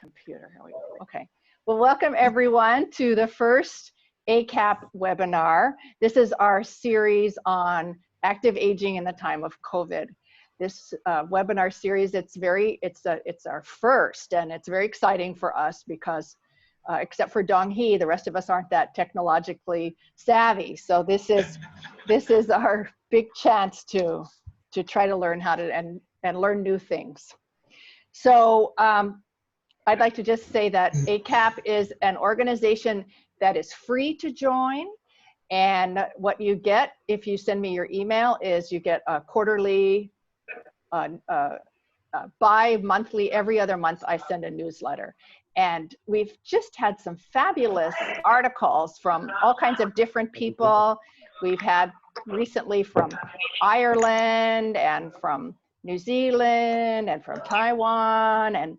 Computer, here we go. Okay. Well, welcome everyone to the first ACAP webinar. This is our series on active aging in the time of COVID. This webinar series, it's our first, and it's very exciting for us because except for Dong Hee, the rest of us aren't that technologically savvy. So this is our big chance to try to learn how to and learn new things. So I'd like to just say that ACAP is an organization that is free to join. And what you get if you send me your email is you get a quarterly, bi-monthly, every other month I send a newsletter. And we've just had some fabulous articles from all kinds of different people. We've had recently from Ireland and from New Zealand and from Taiwan and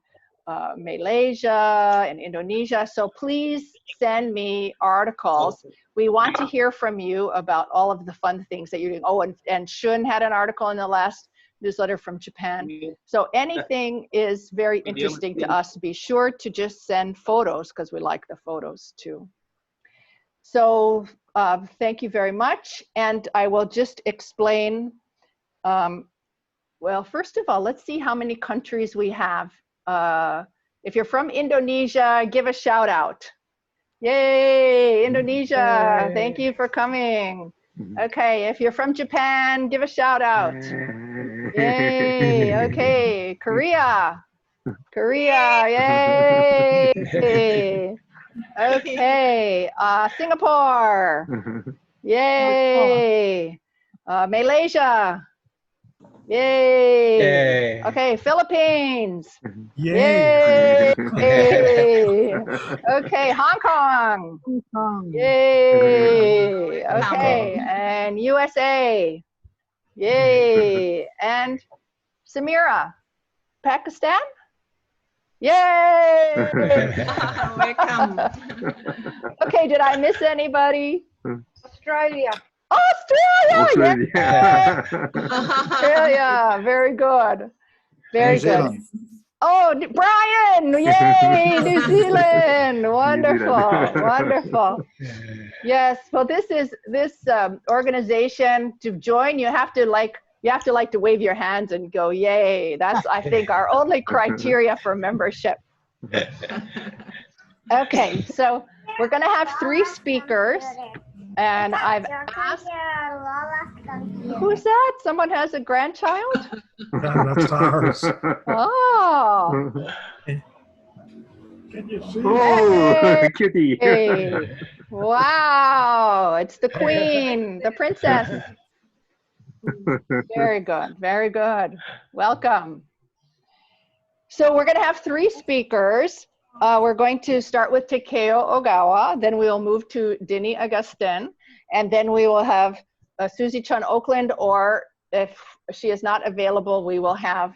Malaysia and Indonesia. So please send me articles. We want to hear from you about all of the fun things that you're doing. Oh, and Shun had an article in the last newsletter from Japan. So anything is very interesting to us. Be sure to just send photos because we like the photos too. So thank you very much. And I will just explain, well, first of all, let's see how many countries we have. If you're from Indonesia, give a shout out. Yay, Indonesia, yay. Thank you for coming. Okay, if you're from Japan, give a shout out. Yay, okay, Korea, yay. Okay, Singapore, yay. Malaysia, yay. Yay. Okay, Philippines. Yay. Yay. Okay, Hong Kong. Yay. Okay, and USA. Yay. And Samira, Pakistan. Yay. Welcome. Okay, did I miss anybody? Australia. Australia! Yeah. Australia, very good. Very good. Oh, Brian, yay, New Zealand. Wonderful, wonderful. Yes, well, this organization, to join, you have to like to wave your hands and go, yay. That's, I think, our only criteria for membership. Okay, so we're gonna have 3 speakers. And I've asked, who's that? Someone has a grandchild? That's ours. Oh. Can you see? Hey. Cutie. Hey. Wow, it's the queen, the princess. Very good, very good. Welcome. So we're gonna have 3 speakers. We're going to start with Takeo Ogawa, then we'll move to Dini Augustin, and then we will have Susie Chun Oakland, or if she is not available, we will have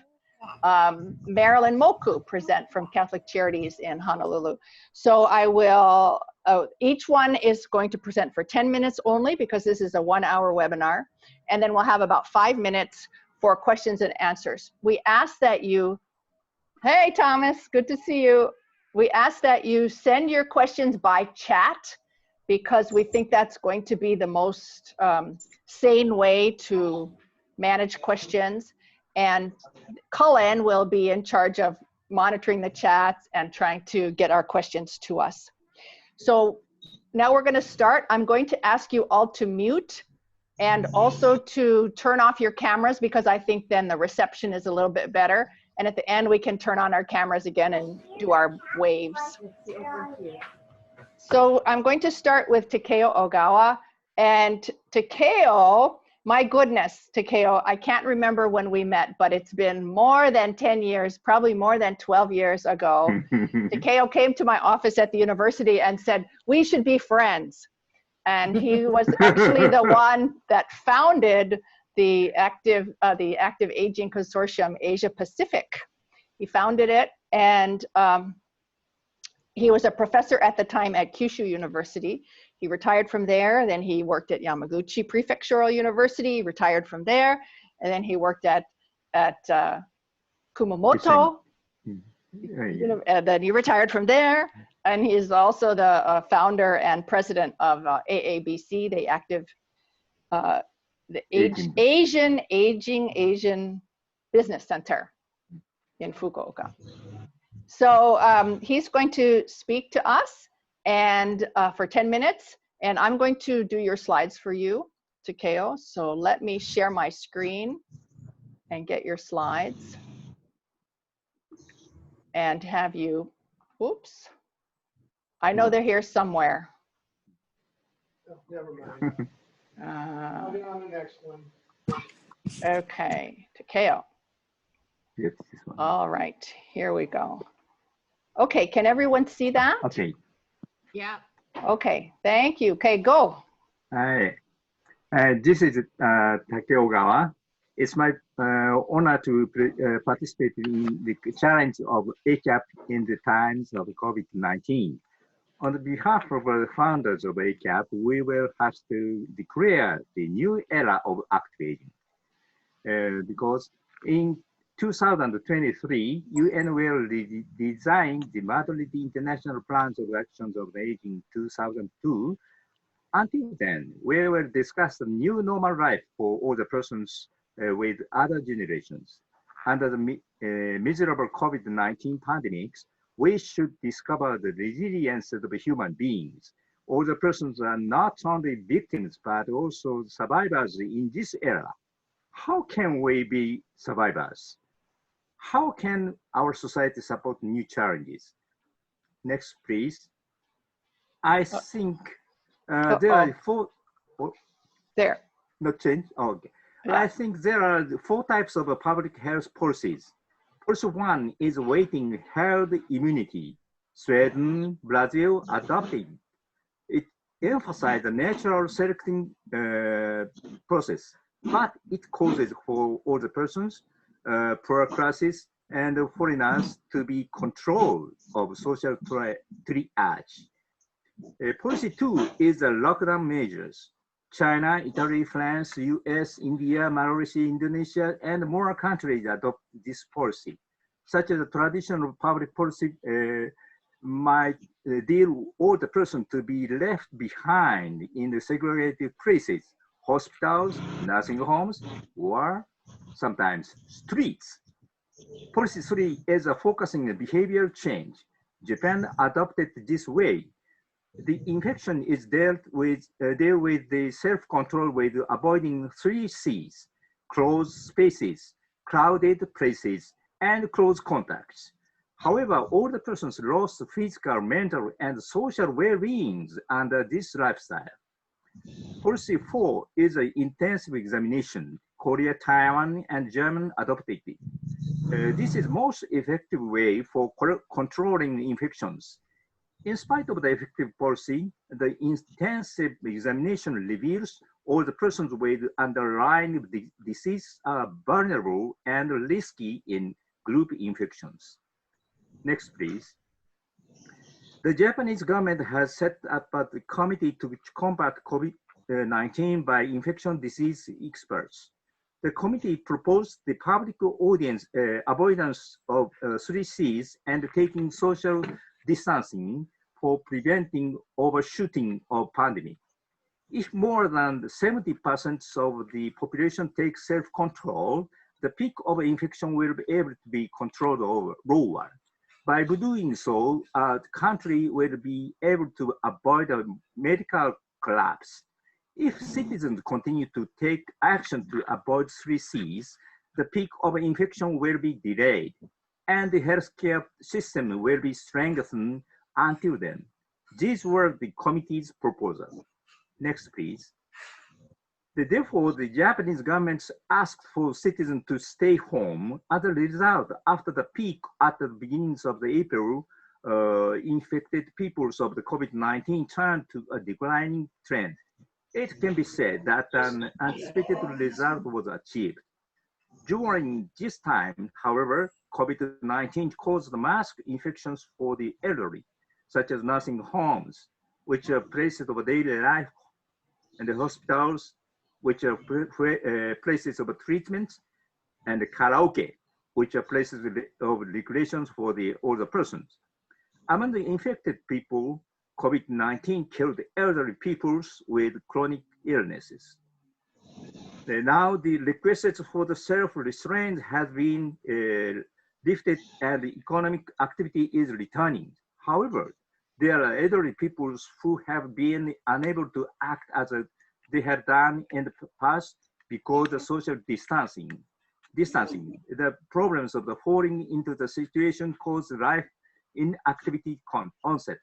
Marilyn Moku present from Catholic Charities in Honolulu. So I will, each one is going to present for 10 minutes only because this is a 1-hour webinar, and then we'll have about 5 minutes for questions and answers. We ask that you, hey Thomas, good to see you. We ask that you send your questions by chat because we think that's going to be the most sane way to manage questions. And Cullen will be in charge of monitoring the chats and trying to get our questions to us. So now we're going to start. I'm going to ask you all to mute and also to turn off your cameras because I think then the reception is a little bit better. And at the end, we can turn on our cameras again and do our waves. So I'm going to start with Takeo Ogawa. And Takeo, my goodness, Takeo, I can't remember when we met, but it's been more than 10 years, probably more than 12 years ago. Takeo came to my office at the university and said, we should be friends. And he was actually the one that founded the Active Aging Consortium Asia Pacific. He founded it, and he was a professor at the time at Kyushu University. He retired from there, then he worked at Yamaguchi Prefectural University, retired from there, and then he worked at Kumamoto, And then he retired from there, and he is also the founder and president of AABC, the Asian Business Center in Fukuoka. So he's going to speak to us and for 10 minutes, and I'm going to do your slides for you, Takeo. So let me share my screen and get your slides and have you, oops. I know they're here somewhere. Oh, never mind. I'll get on the next one. Okay, Takeo. Yes, this one. All right, here we go. Okay, can everyone see that? Okay. Yeah. Okay, thank you. Okay, go. Hi. This is Takeo Ogawa. It's my honor to participate in the challenge of ACAP in the times of COVID-19. On behalf of the founders of ACAP, we will have to declare the new era of activating. Because in 2023, UN will design the Madrid International Plans of Actions of the Aging 2002. Until then, we will discuss the new normal life for all the persons with other generations. Under the miserable COVID-19 pandemics, we should discover the resilience of the human beings. All the persons are not only victims, but also survivors in this era. How can we be survivors? How can our society support new challenges? Next, please. I think there are four. Oh, there. Not change? Oh, okay. Yeah. I think there are 4 types of public health policies. Policy 1 is waiting herd immunity. Sweden, Brazil adopted. It emphasized the natural selecting process, but it causes for all the persons, poor classes, and foreigners to be control of social triage. Policy 2 is the lockdown measures. China, Italy, France, US, India, Malaysia, Indonesia, and more countries adopt this policy. Such as the traditional public policy might deal all the person to be left behind in the segregated places, hospitals, nursing homes, or sometimes streets. Policy 3 is focusing on behavioral change. Japan adopted this way. The infection is dealt with the self-control with avoiding 3 C's: closed spaces, crowded places, and close contacts. However, all the persons lost physical, mental, and social well-beings under this lifestyle. Policy 4 is an intensive examination. Korea, Taiwan, and Germany adopted it. This is most effective way for controlling infections. In spite of the effective policy, the intensive examination reveals all the persons with underlying disease are vulnerable and risky in group infections. Next, please. The Japanese government has set up a committee to combat COVID-19 by infection disease experts. The committee proposed the public audience avoidance of 3 C's and taking social distancing for preventing overshooting of pandemic. If more than 70% of the population takes self-control, the peak of infection will be able to be controlled lower. By doing so, the country will be able to avoid a medical collapse. If citizens continue to take action to avoid 3 C's, the peak of infection will be delayed, and the healthcare system will be strengthened until then. These were the committee's proposals. Next, please. Therefore, the Japanese government asked for citizens to stay home. As a result, after the peak at the beginnings of the April, infected peoples of the COVID-19 turned to a declining trend. It can be said that an anticipated result was achieved. During this time, however, COVID-19 caused mass infections for the elderly, such as nursing homes, which are places of daily life, and the hospitals, which are places of treatment, and the karaoke, which are places of regulations for the older persons. Among the infected people, COVID-19 killed elderly people with chronic illnesses. Now the requests for the self-restraint has been lifted and the economic activity is returning. However, there are elderly people who have been unable to act as they have done in the past because of social distancing. The problems of the falling into the situation cause life inactivity onset.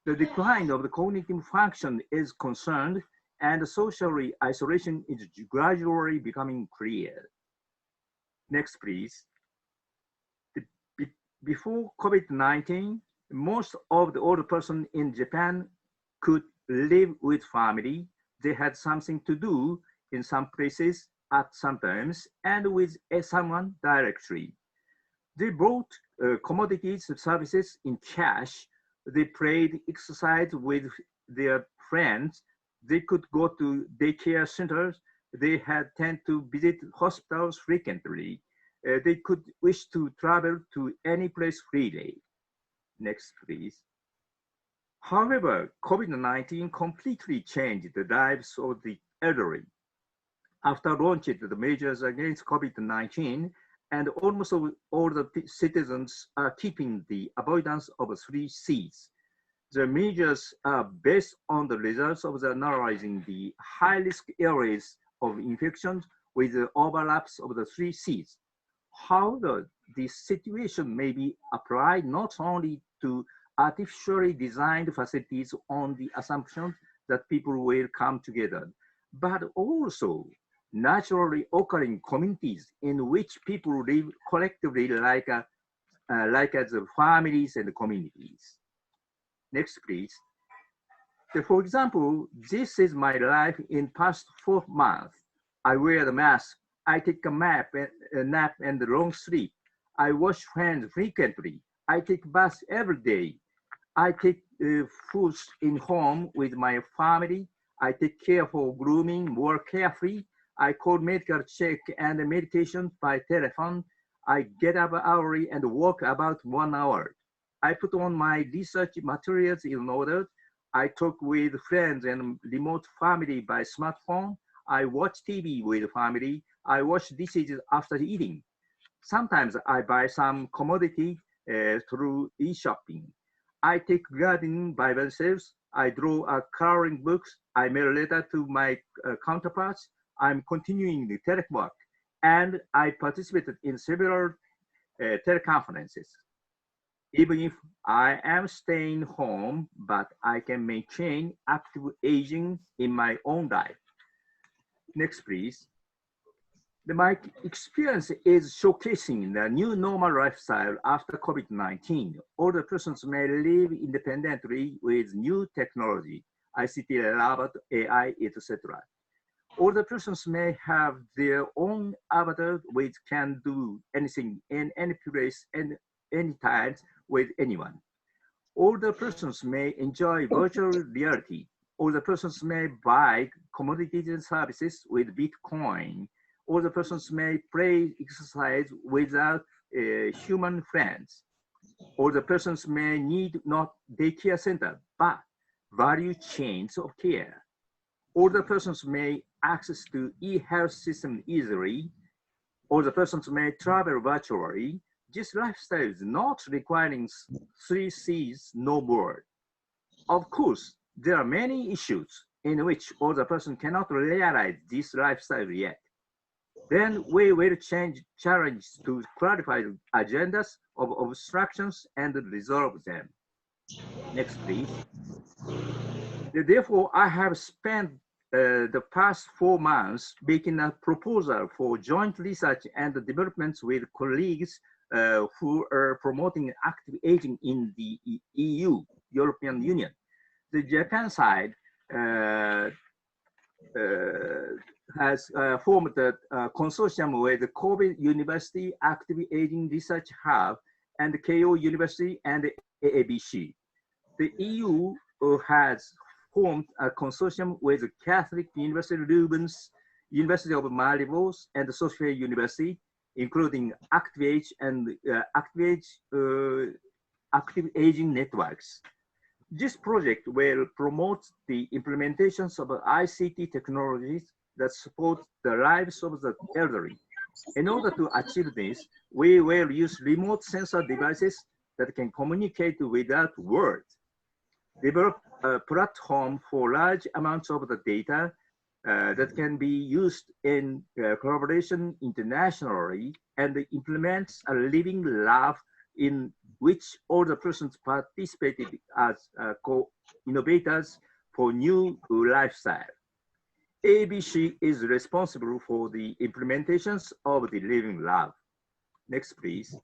The decline of the cognitive function is concerned and social isolation is gradually becoming clear. Next, please. Before COVID-19, most of the older persons in Japan could live with family. They had something to do in some places at some times and with someone directly. They bought commodities and services in cash. They played exercise with their friends. They could go to daycare centers. They had tend to visit hospitals frequently. They could wish to travel to any place freely. Next, please. However, COVID-19 completely changed the lives of the elderly. After launching the measures against COVID-19, and almost all the citizens are keeping the avoidance of 3 C's. The measures are based on the results of the analyzing the high-risk areas of infections with the overlaps of the 3 C's. However, this situation may be applied not only to artificially designed facilities on the assumption that people will come together, but also naturally occurring communities in which people live collectively like as families and communities. Next, please. So for example, this is my life in past 4 months. I wear the mask. I take a nap and long sleep. I wash hands frequently. I take baths every day. I take food in home with my family. I take care for grooming more carefully. I call medical check and medication by telephone. I get up early and walk about 1 hour. I put on my research materials in order. I talk with friends and remote family by smartphone. I watch TV with family. I wash dishes after eating. Sometimes I buy some commodity through e-shopping. I take gardening by myself. I draw coloring books. I mail letter to my counterparts. I'm continuing the telework, and I participated in several teleconferences. Even if I am staying home, but I can maintain active aging in my own life. Next, please. My experience is showcasing the new normal lifestyle after COVID-19. Older persons may live independently with new technology, ICT, robot, AI, etc. Older persons may have their own avatar which can do anything in any place and any time with anyone. Older persons may enjoy virtual reality. Older persons may buy commodities and services with Bitcoin. Older persons may play exercise without human friends. Older persons may need not daycare center, but value chains of care. Older persons may access to e-health system easily. Older persons may travel virtually. This lifestyle is not requiring 3 C's no more. Of course, there are many issues in which older person cannot realize this lifestyle yet. Then we will challenge to clarify agendas of obstructions and resolve them. Next, please. Therefore, I have spent the past 4 months making a proposal for joint research and developments with colleagues who are promoting active aging in the EU, European Union. The Japan side has formed a consortium with the Kobe University Active Aging Research Hub and Keio University and AABC. The EU has formed a consortium with Catholic University Leuven's, University of Maribor, and Sophia University, including active age and active aging networks. This project will promote the implementations of ICT technologies that support the lives of the elderly. In order to achieve this, we will use remote sensor devices that can communicate without words, develop a platform for large amounts of the data that can be used in collaboration internationally, and implements a living lab in which all the persons participated as co-innovators for new lifestyle. ABC is responsible for the implementations of the living lab. Next, please.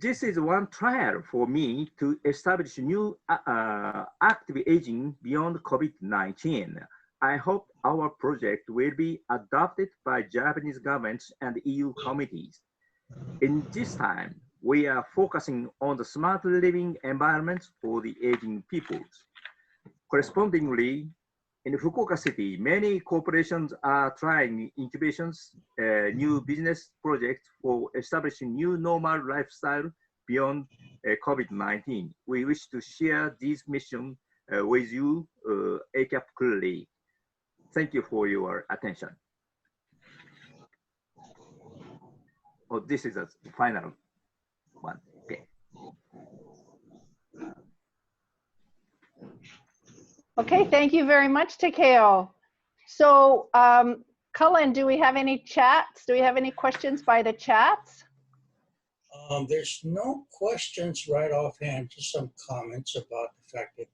This is one trial for me to establish new active aging beyond COVID-19. I hope our project will be adopted by Japanese governments and EU committees. In this time, we are focusing on the smart living environments for the aging peoples. Correspondingly, in Fukuoka City, many corporations are trying incubations, new business projects for establishing new normal lifestyle beyond COVID-19. We wish to share this mission with you, ACAP colleagues. Thank you for your attention. Oh, this is the final one. Okay. Okay, thank you very much, Takeo. So, Cullen, do we have any chats? Do we have any questions by the chats? There's no questions right offhand, just some comments about the fact that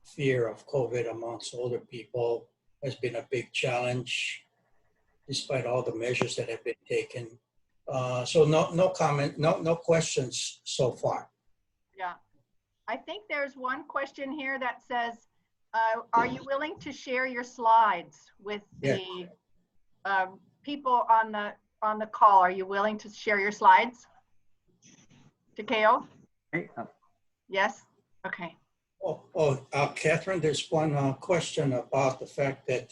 fear of COVID amongst older people has been a big challenge, despite all the measures that have been taken. So no comment, no questions so far. Yeah, I think there's one question here that says, are you willing to share your slides with the people on the call? Are you willing to share your slides? Takeo? Yes? Okay. Catherine, there's one question about the fact that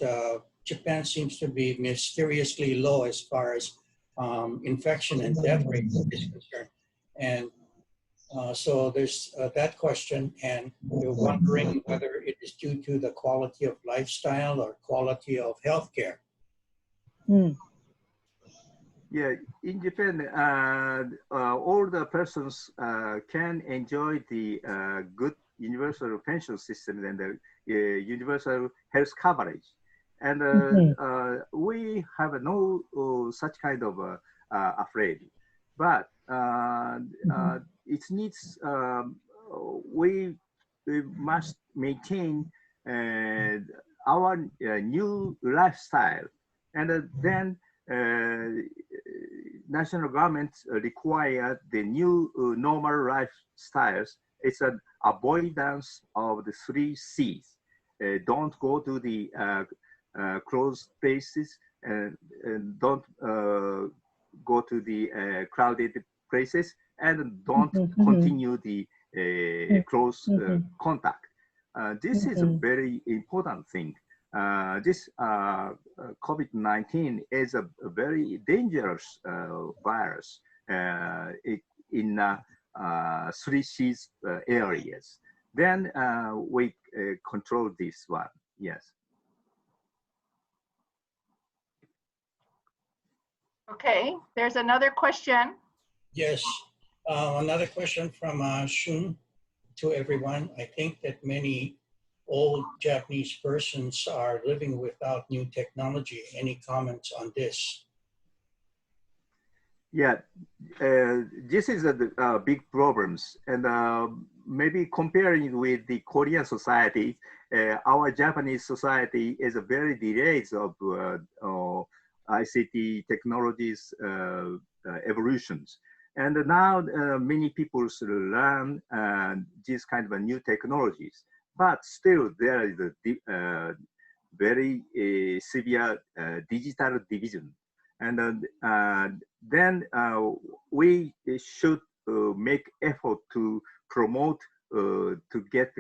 Japan seems to be mysteriously low as far as infection and death rate is concerned. And so there's that question, and we're wondering whether it is due to the quality of lifestyle or quality of healthcare. Yeah, in Japan, all the persons can enjoy the good universal pension system and the universal health coverage. And we have no such kind of afraid. But it needs, we must maintain our new lifestyle. And then national governments require the new normal lifestyles. It's an avoidance of the 3 C's. Don't go to the closed places, and don't go to the crowded places, and don't continue the close contact. This is a very important thing. This COVID-19 is a very dangerous virus in 3 C's areas. Then we control this one. Yes. Okay, there's another question. Yes, another question from Shun to everyone. I think that many old Japanese persons are living without new technology. Any comments on this? Yeah, this is a big problems, and maybe comparing with the Korean society, our Japanese society is a very delayed of ICT technologies evolutions. And now many people learn these kind of new technologies, but still there is a very severe digital division. And then we should make effort to promote, to get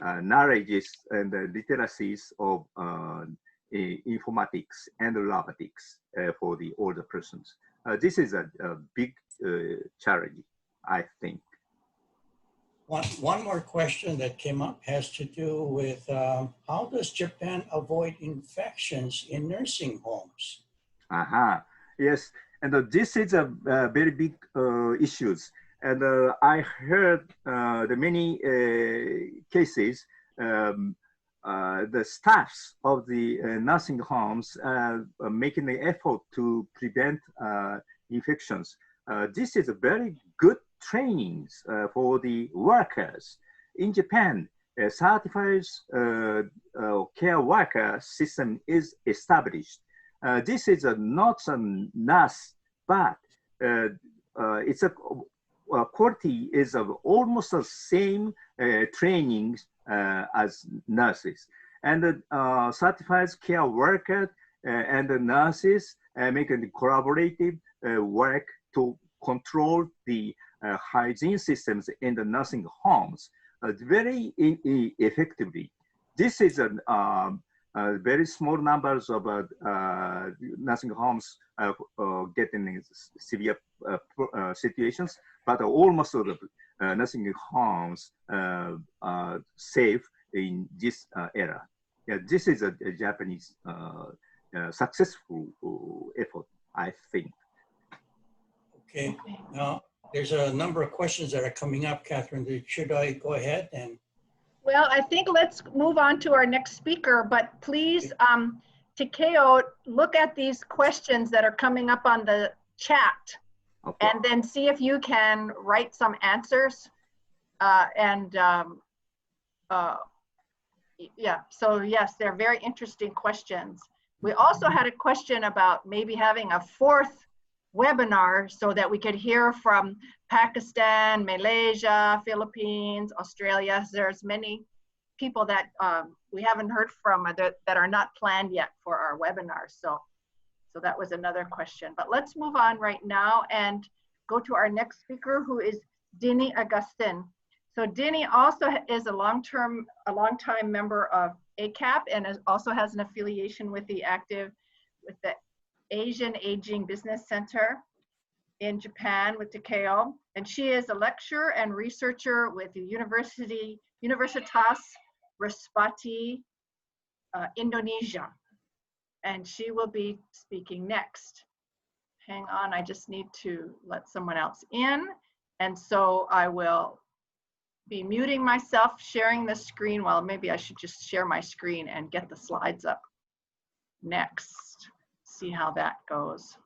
knowledges and literacies of informatics and robotics for the older persons. This is a big challenge, I think. One more question that came up has to do with how does Japan avoid infections in nursing homes? Yes, and this is a very big issues. And I heard the many cases. The staffs of the nursing homes making the effort to prevent infections. This is a very good trainings for the workers. In Japan, a certified care worker system is established. This is not a nurse, but it's a quality is of almost the same trainings as nurses. And the certified care workers and the nurses making collaborative work to control the hygiene systems in the nursing homes very effectively. This is a very small numbers of nursing homes getting severe situations, but almost all the nursing homes are safe in this era. Yeah, this is a Japanese successful effort, I think. Okay. Now, there's a number of questions that are coming up, Catherine. Should I go ahead and? Well, I think let's move on to our next speaker, but please, Takeo, look at these questions that are coming up on the chat, okay, and then see if you can write some answers. Yeah, so yes, they're very interesting questions. We also had a question about maybe having a fourth webinar so that we could hear from Pakistan, Malaysia, Philippines, Australia. There's many people that we haven't heard from that are not planned yet for our webinar. So that was another question. But let's move on right now and go to our next speaker, who is Dini Agustin. So Dini also is a long-time member of ACAP and also has an affiliation with the Asian Aging Business Center in Japan with Takeo. And she is a lecturer and researcher with the Universitas Respati, Indonesia. And she will be speaking next. Hang on, I just need to let someone else in. And so I will be muting myself, sharing the screen. Well, maybe I should just share my screen and get the slides up next. See how that goes.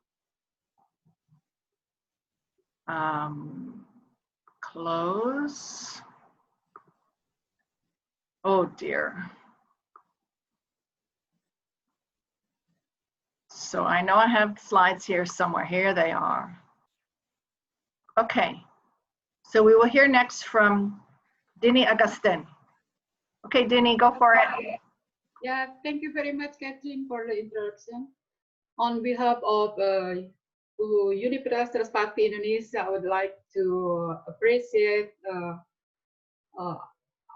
Close. Oh dear. So I know I have slides here somewhere. Here they are. Okay. So we will hear next from Dini Agustin. Okay, Dini, go for it. Yeah, thank you very much, Catherine, for the introduction. On behalf of Universitas Respati Indonesia, I would like to appreciate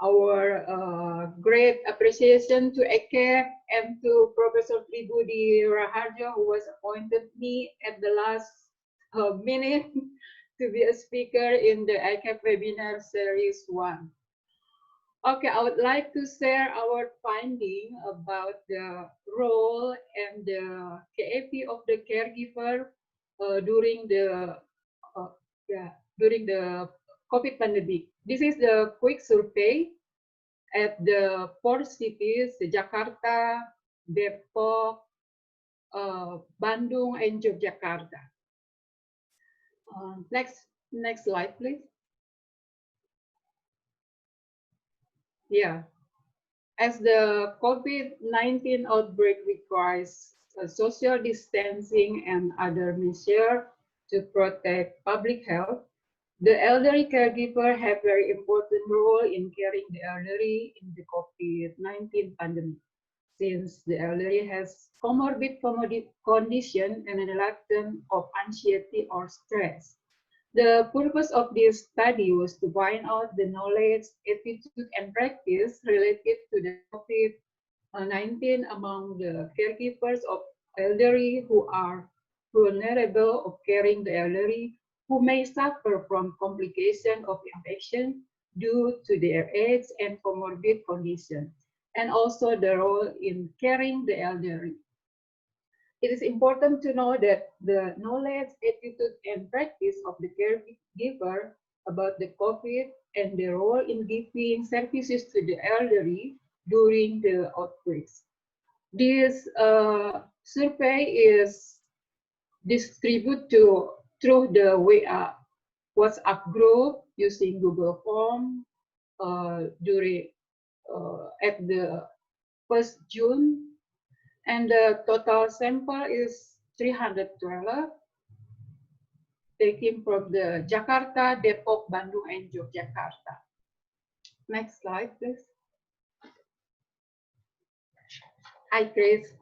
our great appreciation to ACAP and to Professor Pribudi Raharjo, who was appointed me at the last minute to be a speaker in the ACAP Webinar Series 1. Okay, I would like to share our finding about the role and the KAP of the caregiver during the COVID pandemic. This is the quick survey at the 4 cities: Jakarta, Depok, Bandung, and Yogyakarta. Next slide, please. Yeah, as the COVID-19 outbreak requires social distancing and other measures to protect public health, the elderly caregiver have very important role in caring the elderly in the COVID-19 pandemic, since the elderly has comorbid condition and a reluctance of anxiety or stress. The purpose of this study was to find out the knowledge, attitude, and practice related to the COVID-19 among the caregivers of elderly who are vulnerable of caring the elderly who may suffer from complication of infection due to their age and comorbid condition, and also the role in caring the elderly. It is important to know that the knowledge, attitude, and practice of the caregiver about the COVID and the role in giving services to the elderly during the outbreaks. This survey is distributed through the WhatsApp group using Google Form during at the 1st June, and the total sample is 312, taken from the Jakarta, Depok, Bandung, and Yogyakarta. Next slide, please. Hi, Chris.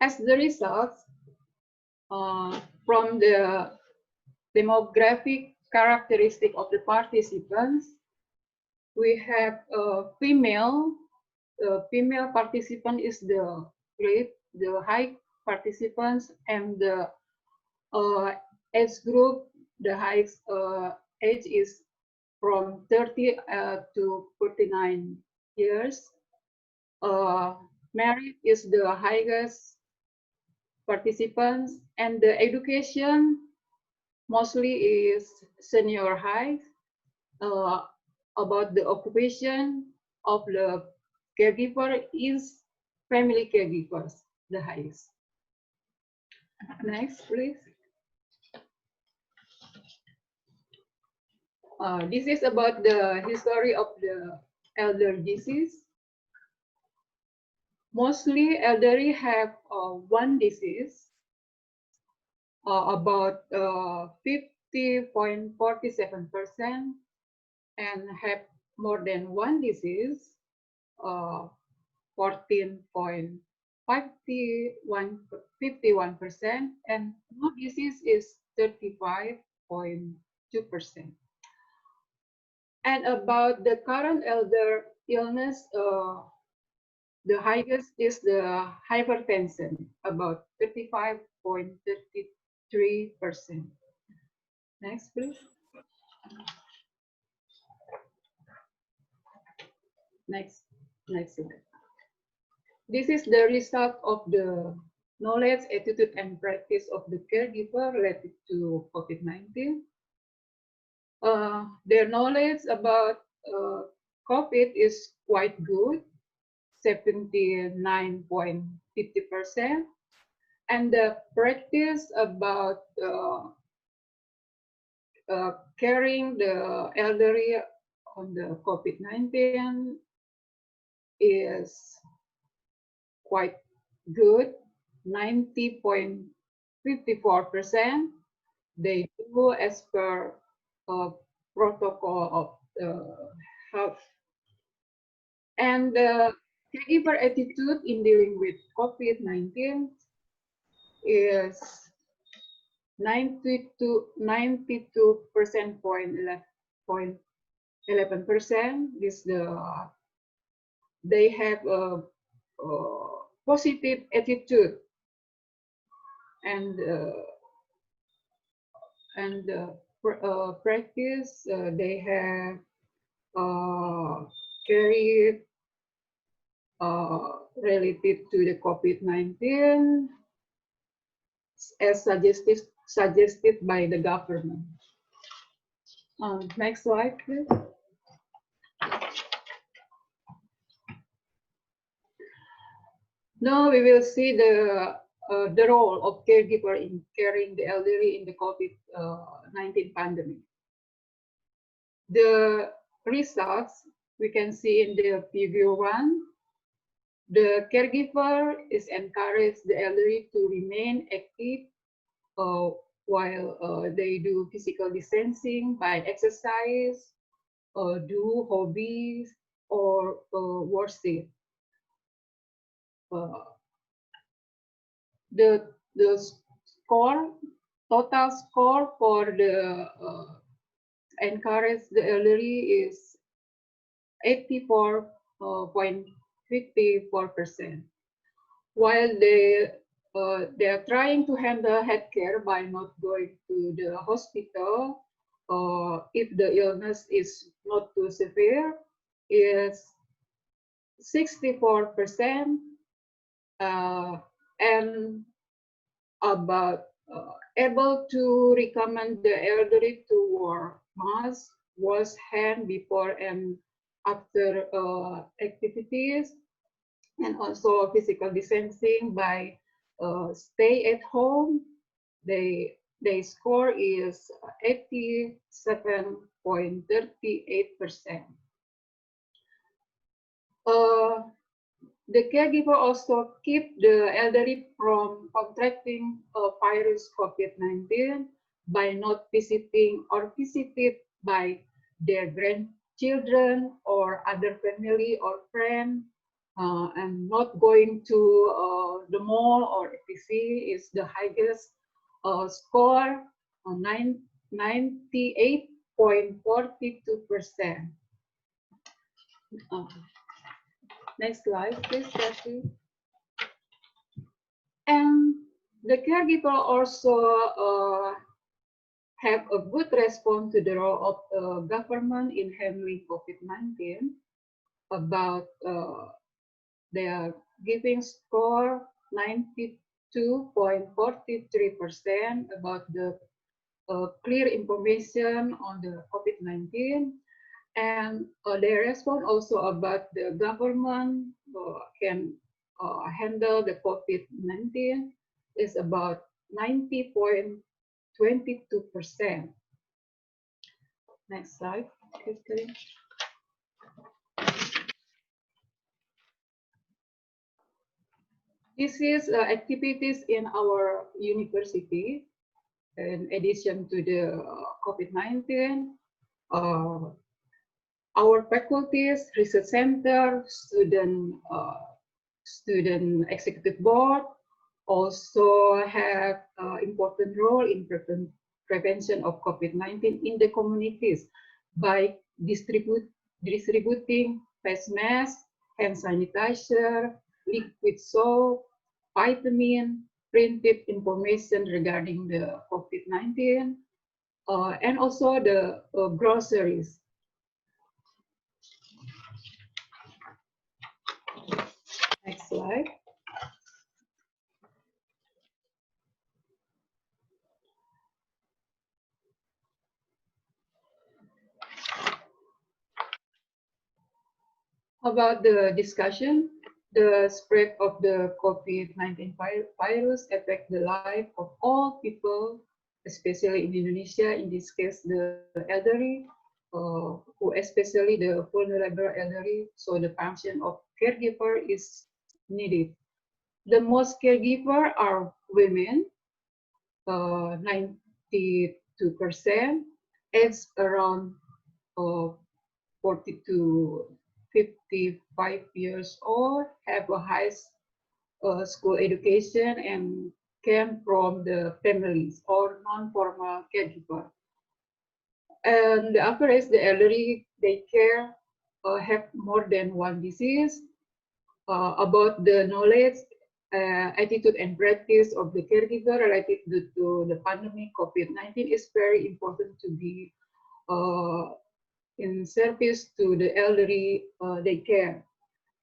As the results from the demographic characteristic of the participants, we have female participant is the high participants, and the age group, the highest age is from 30 to 49 years. Married is the highest participants, and the education mostly is senior high. About the occupation of the caregiver is family caregivers, the highest. Next, please. This is about the history of the elder disease. Mostly elderly have one disease, about 50.47%, and have more than one disease, 14.51%, and no disease is 35.2%. And about the current elder illness, the highest is the hypertension, about 35.33%. Next, please. Next slide. This is the result of the knowledge, attitude, and practice of the caregiver related to COVID-19. Their knowledge about COVID is quite good, 79.50%, and the practice about caring the elderly on the COVID-19 is quite good, 90.54%. They do as per protocol of health. And the caregiver attitude in dealing with COVID-19 is 92.11%. They have a positive attitude, and practice. They have carried related to the COVID-19 as suggested by the government. Next slide, please. Now we will see the role of caregiver in caring the elderly in the COVID-19 pandemic. The results we can see in the figure 1. The caregiver is encouraged the elderly to remain active while they do physical distancing by exercise, do hobbies, or worship. The total score for the encourage the elderly is 84.54%. while they are trying to handle healthcare by not going to the hospital, if the illness is not too severe, is 64%, and about able to recommend the elderly to wear masks, wash hand before and after activities, and also physical distancing by stay at home. They score is 87.38%. The caregiver also keep the elderly from contracting virus COVID-19 by not visiting or visited by their grandchildren or other family or friend, and not going to the mall or etc. is the highest score, 98.42%. Next slide, please, Kathy. And the caregiver also have a good response to the role of government in handling COVID-19. About they are giving score 92.43% about the clear information on the COVID-19. And they respond also about the government can handle the COVID-19 is about 90.22%. Next slide, please. This is activities in our university. In addition to the COVID-19, our faculties, research center, student executive board also have important role in prevention of COVID-19 in the communities by distributing face masks, hand sanitizer, liquid soap, vitamin, printed information regarding the COVID-19, and also the groceries. Next slide. About the discussion, the spread of the COVID-19 virus affect the life of all people, especially in Indonesia, in this case, the elderly, who especially the vulnerable elderly, so the function of caregiver is needed. The most caregiver are women, 92%, age around 40 to 55 years old, have a high school education, and came from the families or non-formal caregiver. And the average, the elderly, they care, have more than one disease. About the knowledge, attitude and practice of the caregiver related to the pandemic COVID-19 is very important to be in service to the elderly they care.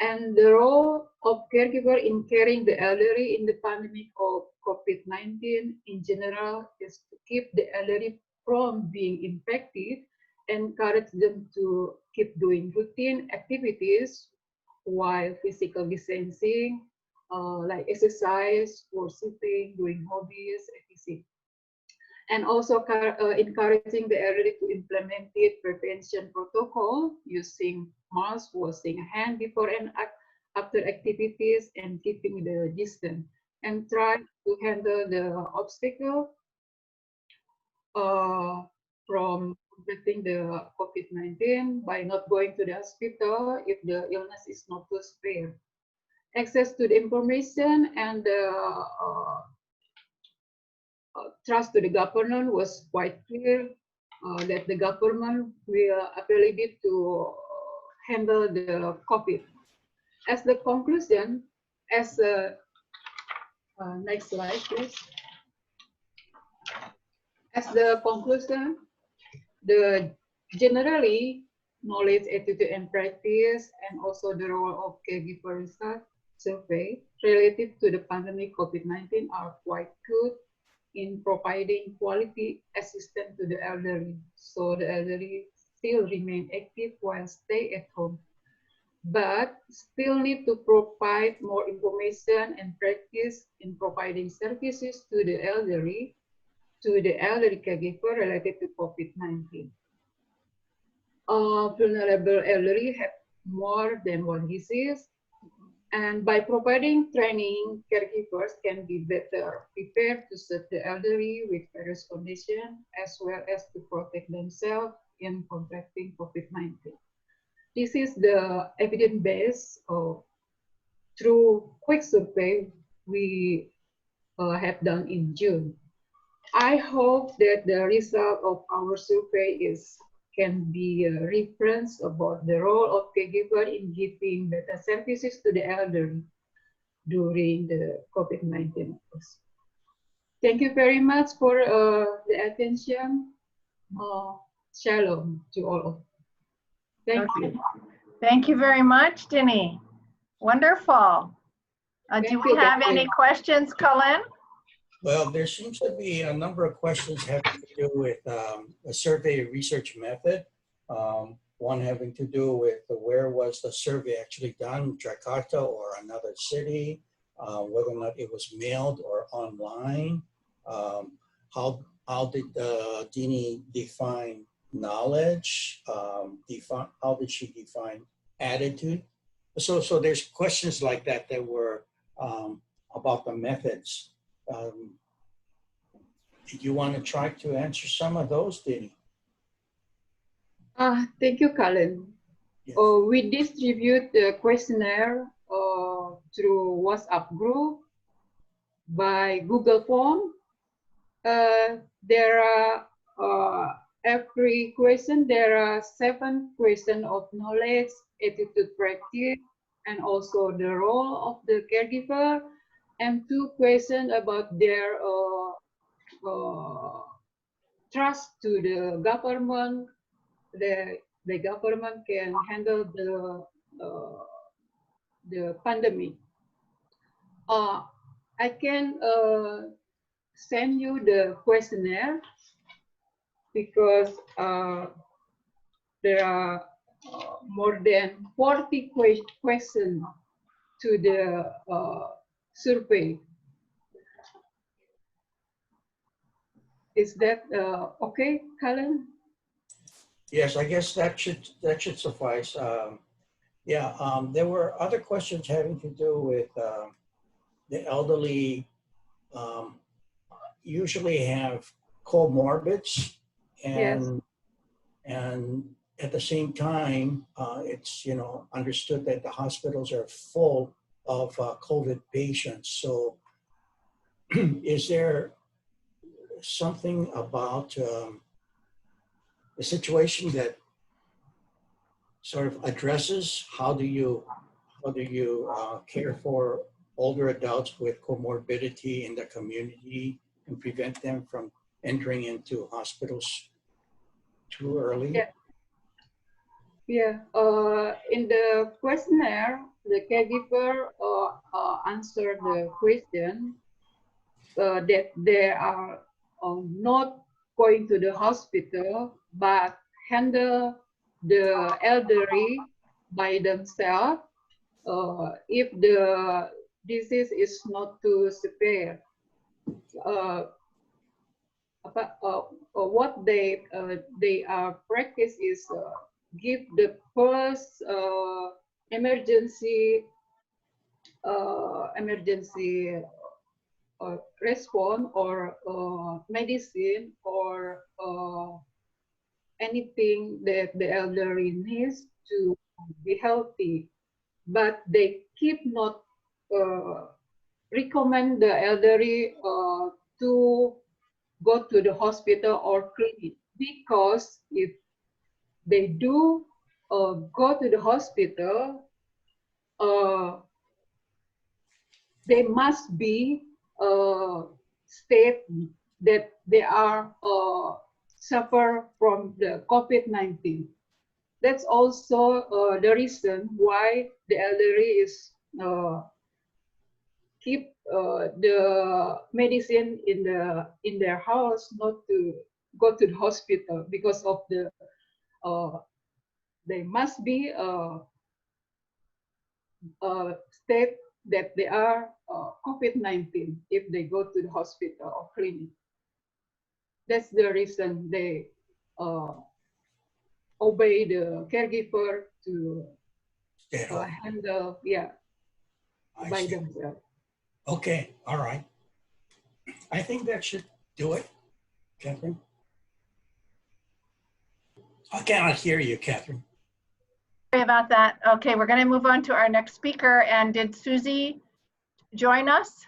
And the role of caregiver in caring the elderly in the pandemic of COVID-19 in general is to keep the elderly from being infected, encourage them to keep doing routine activities while physical distancing, like exercise, worshiping, doing hobbies, etc. And also encouraging the elderly to implement the prevention protocol using mask, washing hand before and after activities, and keeping the distance, and try to handle the obstacle from contracting the COVID-19 by not going to the hospital if the illness is not too severe. Access to the information and trust to the government was quite clear, that the government will ability to handle the COVID. As the conclusion, as Next slide, please. As the conclusion, the generally knowledge, attitude, and practice, and also the role of caregiver research survey related to the pandemic COVID-19 are quite good in providing quality assistance to the elderly. So the elderly still remain active while stay at home, but still need to provide more information and practice in providing services to the elderly caregiver related to COVID-19. Vulnerable elderly have more than one disease, and by providing training, caregivers can be better prepared to serve the elderly with various conditions, as well as to protect themselves in contracting COVID-19. This is the evidence base through quick survey we have done in June. I hope that the result of our survey can be a reference about the role of caregiver in giving better services to the elderly during the COVID-19. Thank you very much for the attention. Shalom to all of you. Thank you. Thank you very much, Dini. Wonderful. Do we have any questions, Colin? Well, there seems to be a number of questions having to do with a survey research method. One having to do with where was the survey actually done, Jakarta or another city, whether or not it was mailed or online. How did Dini define knowledge? How did she define attitude? So there's questions like that that were about the methods. Did you want to try to answer some of those, Dini? Thank you, Colin. Yes. We distribute the questionnaire through WhatsApp group, by Google Form. There are every question, there are 7 questions of knowledge, attitude, practice, and also the role of the caregiver, and 2 questions about their trust to the government. The government can handle the pandemic. I can send you the questionnaire because there are more than 40 questions to the survey. Is that okay, Colin? Yes, I guess that should suffice. There were other questions having to do with the elderly. Usually have comorbids, and at the same time, it's understood that the hospitals are full of COVID patients. So, is there something about the situation that sort of addresses how do you care for older adults with comorbidity in the community and prevent them from entering into hospitals too early? In the questionnaire, the caregiver answered the question that they are not going to the hospital, but handle the elderly by themselves if the disease is not too severe. What they practice is give the first emergency response or medicine or anything that the elderly needs to be healthy, but they keep not recommend the elderly to go to the hospital or clinic, because if they do go to the hospital, they must be state that they are suffer from the COVID-19. That's also the reason why the elderly is keep the medicine in their house, not to go to the hospital, because of the they must be state that they are COVID-19 if they go to the hospital or clinic. That's the reason they obey the caregiver to handle, yeah, by themselves. Okay, all right. I think that should do it, Catherine. I cannot hear you, Catherine. Sorry about that. Okay, we're going to move on to our next speaker. And did Susie join us?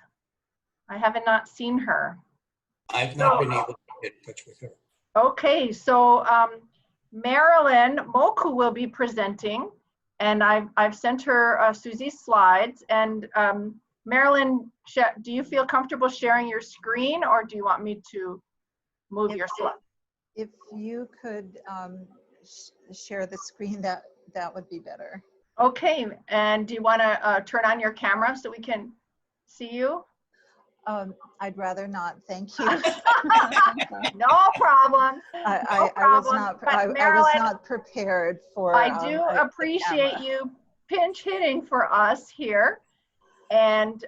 I haven't not seen her. I've not been able to get in touch with her. Okay, so Marilyn Moku will be presenting, and I've sent her Susie's slides. And Marilyn, do you feel comfortable sharing your screen, or do you want me to move your slide? If you could share the screen, that would be better. Okay, and do you want to turn on your camera so we can see you? I'd rather not, thank you. No problem. I was not prepared for. I do appreciate you pinch hitting for us here, and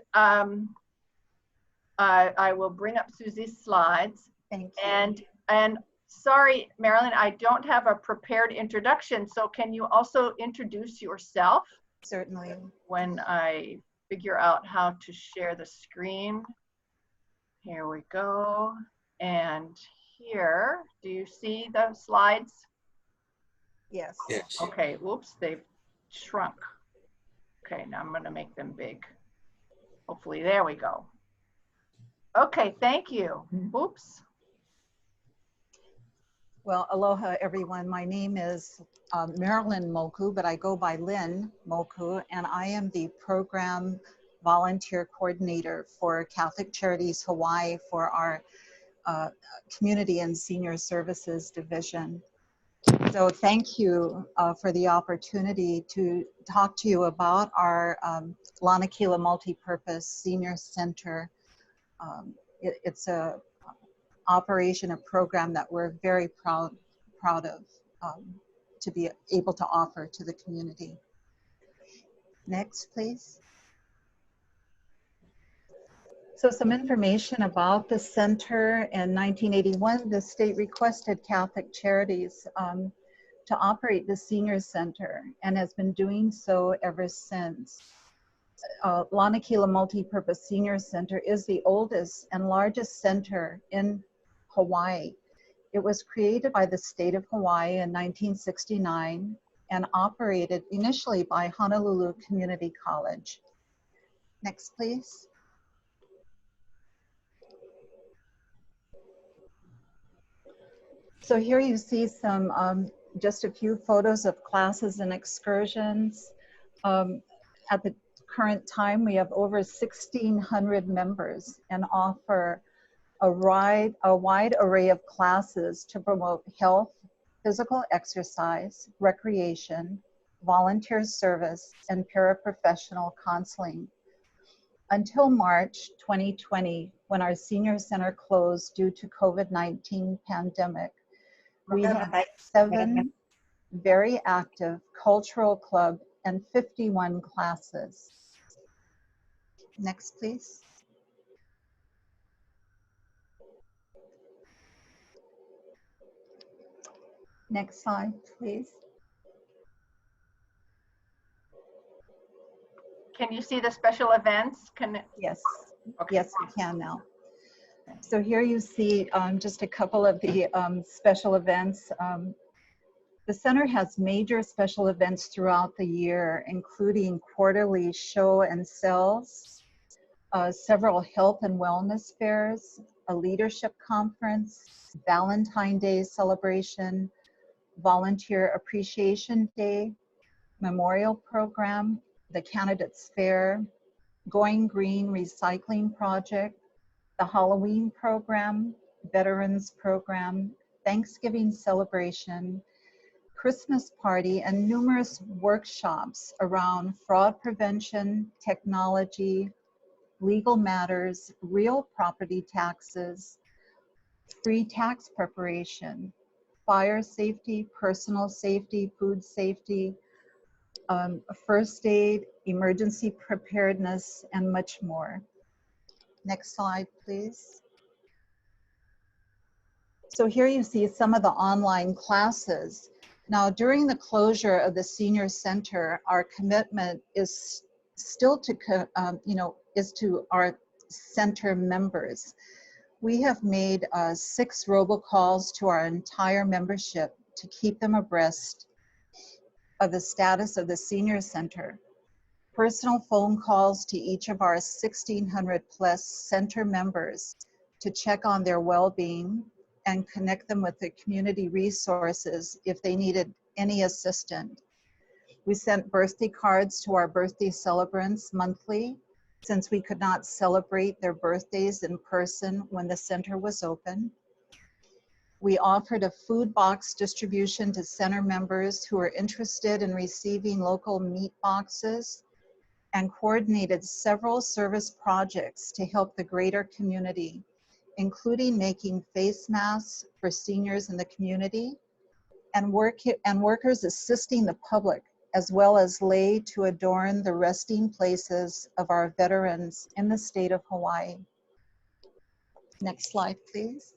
I will bring up Susie's slides. Thank you. And sorry, Marilyn, I don't have a prepared introduction. So can you also introduce yourself? Certainly. When I figure out how to share the screen. Here we go. And here, do you see the slides? Yes. Yes. Okay, whoops, they've shrunk. Okay, now I'm gonna make them big. Hopefully, there we go. Okay, thank you. Oops. Well, aloha everyone. My name is Marilyn Moku, but I go by Lynn Moku, and I am the program volunteer coordinator for Catholic Charities Hawaii for our Community and Senior Services Division. So thank you for the opportunity to talk to you about our Lanakila Multipurpose Senior Center. It's a operation, a program that we're very proud of to be able to offer to the community. Next, please. So some information about the center. In 1981, the state requested Catholic Charities to operate the senior center and has been doing so ever since. Lanakila Multipurpose Senior Center is the oldest and largest center in Hawaii. It was created by the state of Hawaii in 1969 and operated initially by Honolulu Community College. Next, please. So here you see some, just a few photos of classes and excursions. At the current time, we have over 1,600 members and offer a wide array of classes to promote health, physical exercise, recreation, volunteer service, and paraprofessional counseling. Until March 2020, when our senior center closed due to COVID-19 pandemic, we had 7 very active cultural club and 51 classes. Next, please. Next slide, please. Can you see the special events? Yes, Okay. yes, we can now. So here you see just a couple of the special events. The center has major special events throughout the year, including quarterly show and sells, several health and wellness fairs, a leadership conference, Valentine's Day celebration, Volunteer Appreciation Day, memorial program, the Candidates Fair, Going Green Recycling Project, the Halloween program, Veterans program, Thanksgiving celebration, Christmas party, and numerous workshops around fraud prevention, technology, legal matters, real property taxes, free tax preparation, fire safety, personal safety, food safety, first aid, emergency preparedness, and much more. Next slide, please. So here you see some of the online classes. Now, during the closure of the Senior Center, our commitment is still to, is to our center members. We have made 6 robocalls to our entire membership to keep them abreast of the status of the Senior Center. Personal phone calls to each of our 1,600 plus center members to check on their well-being and connect them with the community resources if they needed any assistance. We sent birthday cards to our birthday celebrants monthly, since we could not celebrate their birthdays in person when the center was open. We offered a food box distribution to center members who were interested in receiving local meat boxes, and coordinated several service projects to help the greater community, including making face masks for seniors in the community and workers assisting the public, as well as lay to adorn the resting places of our veterans in the state of Hawaii. Next slide, please.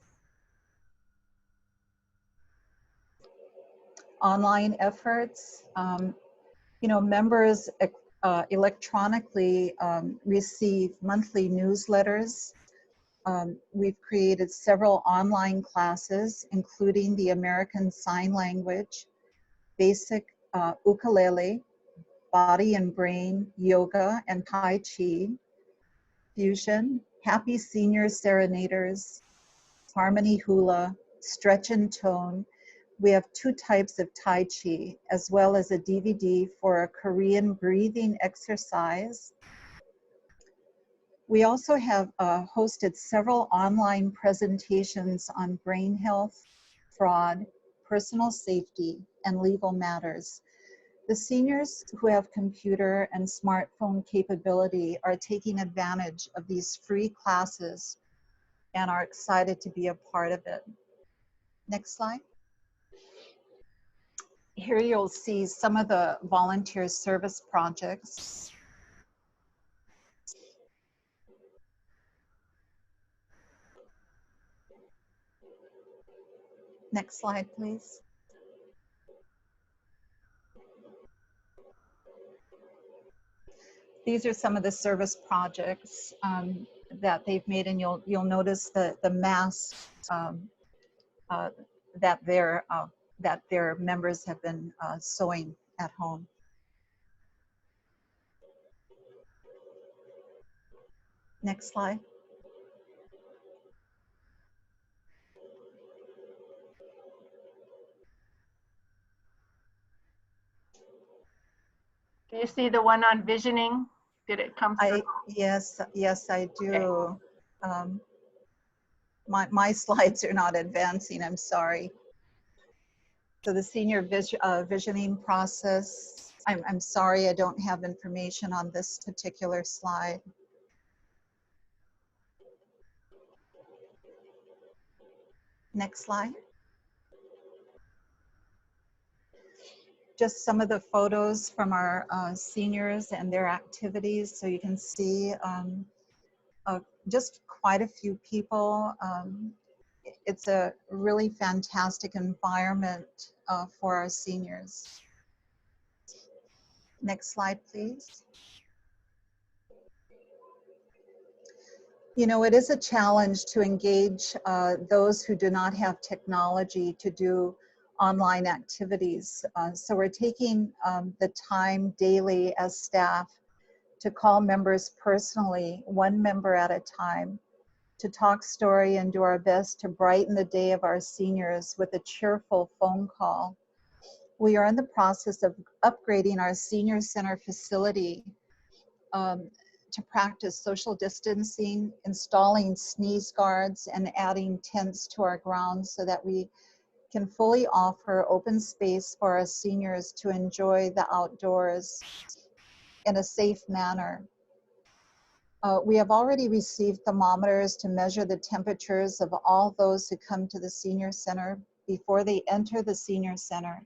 Online efforts. Members electronically receive monthly newsletters. We've created several online classes, including the American Sign Language, basic ukulele, body and brain, yoga and Tai Chi, fusion, happy senior serenaders, harmony hula, stretch and tone. We have 2 types of Tai Chi, as well as a DVD for a Korean breathing exercise. We also have hosted several online presentations on brain health, fraud, personal safety, and legal matters. The seniors who have computer and smartphone capability are taking advantage of these free classes and are excited to be a part of it. Next slide. Here you'll see some of the volunteer service projects. Next slide, please. These are some of the service projects that they've made, and you'll notice the masks that their members have been sewing at home. Next slide. Do you see the one on visioning? Did it come through? Yes, I do. Okay. My slides are not advancing, I'm sorry. So the senior visioning process, I'm sorry I don't have information on this particular slide. Next slide. Just some of the photos from our seniors and their activities. So you can see just quite a few people. It's a really fantastic environment for our seniors. Next slide, please. It is a challenge to engage those who do not have technology to do online activities. So we're taking the time daily as staff to call members personally, 1 member at a time, to talk story and do our best to brighten the day of our seniors with a cheerful phone call. We are in the process of upgrading our senior center facility to practice social distancing, installing sneeze guards, and adding tents to our grounds so that we can fully offer open space for our seniors to enjoy the outdoors in a safe manner. We have already received thermometers to measure the temperatures of all those who come to the senior center before they enter the senior center.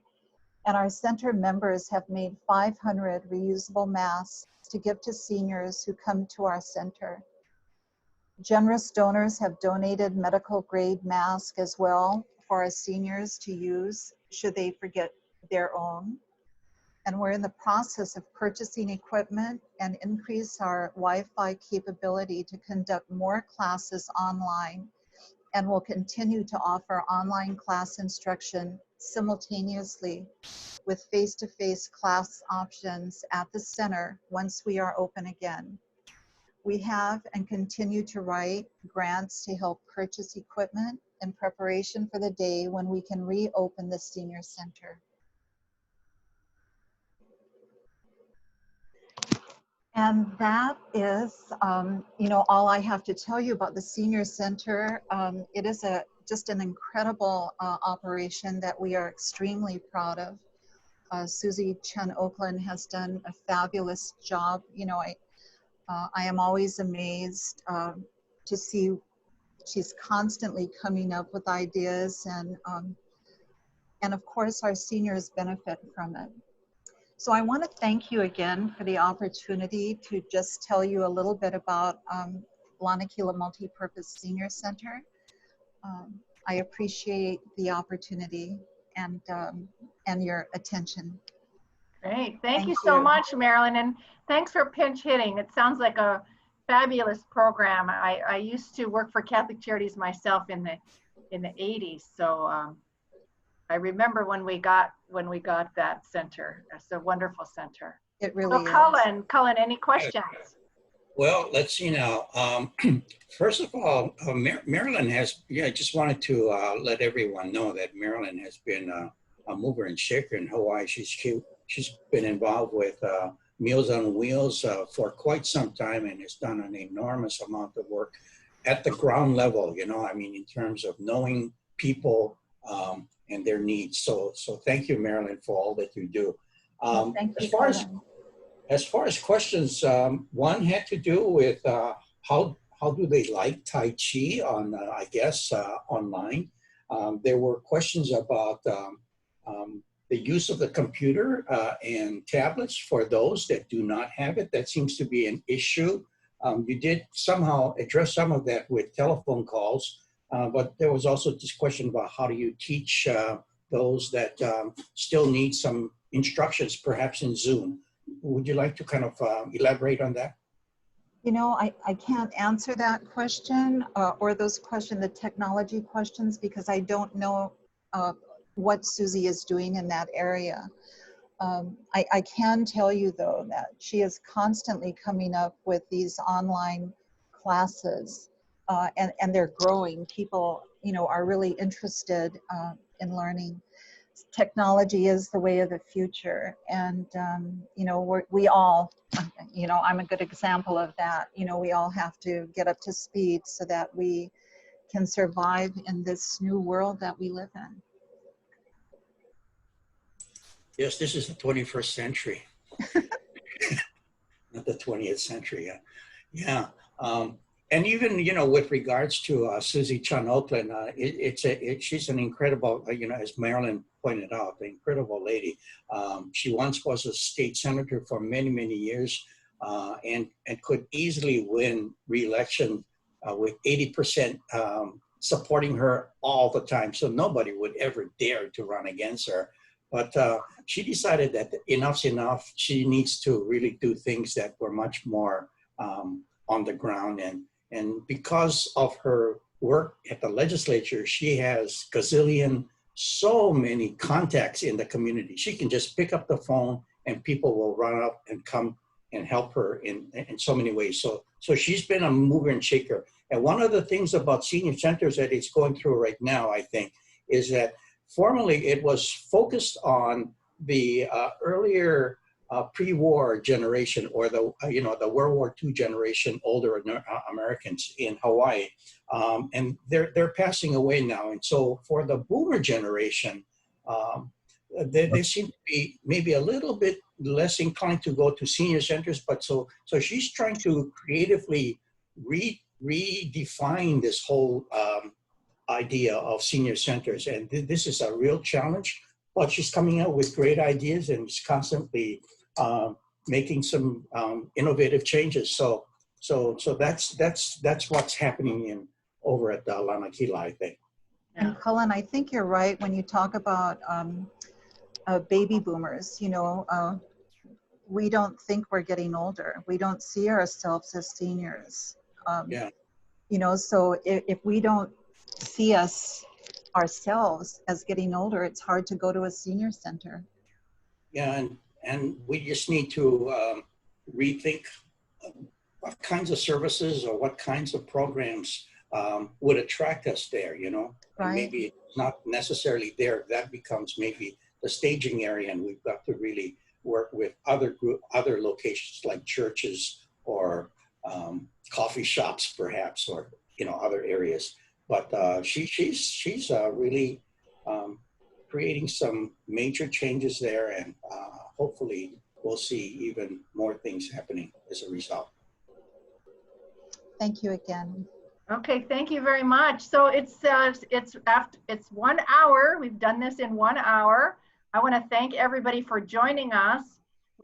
And our center members have made 500 reusable masks to give to seniors who come to our center. Generous donors have donated medical grade masks as well for our seniors to use should they forget their own. And we're in the process of purchasing equipment and increase our Wi-Fi capability to conduct more classes online, and will continue to offer online class instruction simultaneously with face-to-face class options at the center once we are open again. We have and continue to write grants to help purchase equipment in preparation for the day when we can reopen the senior center. And that is, all I have to tell you about the senior center. It is just an incredible operation that we are extremely proud of. Susie Chen Oakland has done a fabulous job. I am always amazed to see she's constantly coming up with ideas, and of course our seniors benefit from it. So I want to thank you again for the opportunity to just tell you a little bit about Lanakila Multipurpose Senior Center. I appreciate the opportunity and your attention. Great, thank you so much, Marilyn, and thanks for pinch hitting. It sounds like a fabulous program. I used to work for Catholic Charities myself in the 80s, so I remember when we got that center. It's a wonderful center. It really is. Cullen, any questions? Well, let's see now. First of all, Marilyn has, I just wanted to let everyone know that Marilyn has been a mover and shaker in Hawaii. She's been involved with Meals on Wheels for quite some time and has done an enormous amount of work at the ground level, in terms of knowing people and their needs. So thank you, Marilyn, for all that you do. Thank you. As far as questions, one had to do with how do they like Tai Chi on, I guess, online. There were questions about the use of the computer and tablets for those that do not have it. That seems to be an issue. You did somehow address some of that with telephone calls, but there was also this question about how do you teach those that still need some instructions, perhaps in Zoom. Would you like to kind of elaborate on that? I can't answer that question or those questions, the technology questions, because I don't know what Susie is doing in that area. I can tell you, though, that she is constantly coming up with these online classes, and they're growing. People, are really interested in learning. Technology is the way of the future, and we all, I'm a good example of that. We all have to get up to speed so that we can survive in this new world that we live in. Yes, this is the 21st century, not the 20th century. Yeah. And even, with regards to Susie Chen Oakland, she's an incredible, as Marilyn pointed out, an incredible lady. She once was a state senator for many, many years and could easily win re-election with 80% supporting her all the time. So nobody would ever dare to run against her. But she decided that enough's enough. She needs to really do things that were much more on the ground. And because of her work at the legislature, she has so many contacts in the community. She can just pick up the phone and people will run up and come and help her in so many ways. So she's been a mover and shaker. And one of the things about senior centers that it's going through right now, I think, is that formerly it was focused on the earlier pre-war generation, or the the World War II generation, older Americans in Hawaii, and they're passing away now. And so for the boomer generation, they seem to be maybe a little bit less inclined to go to senior centers. But so she's trying to creatively redefine this whole idea of senior centers, and this is a real challenge. But she's coming out with great ideas and is constantly making some innovative changes. So that's what's happening over at Lanakila, I think. And Cullen, I think you're right when you talk about baby boomers. We don't think we're getting older. We don't see ourselves as seniors. So if we don't see ourselves as getting older, it's hard to go to a senior center. Yeah, and we just need to rethink what kinds of services or what kinds of programs would attract us there, Right. Maybe it's not necessarily there. That becomes maybe the staging area, and we've got to really work with other locations like churches or coffee shops, perhaps, or other areas. But she's really creating some major changes there, and hopefully we'll see even more things happening as a result. Thank you again. Okay, thank you very much. So it's 1 hour. We've done this in 1 hour. I want to thank everybody for joining us.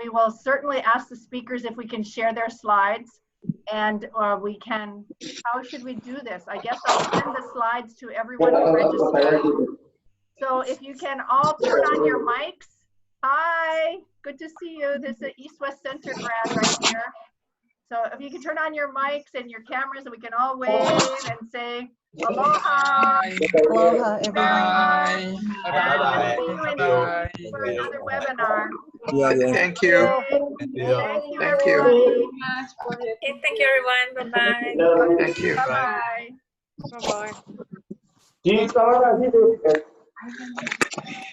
We will certainly ask the speakers if we can share their slides, and how should we do this? I guess I'll send the slides to everyone who registered. So if you can all turn on your mics. Hi, good to see you. This is an East-West Center grad right here. So if you can turn on your mics and your cameras, and we can all wave and say aloha. Aloha, everyone. Bye. See you for another webinar. Thank you. Thank you, Thank you. everybody. Okay, thank you, everyone. Bye-bye. Thank you. Bye-bye. Bye-bye.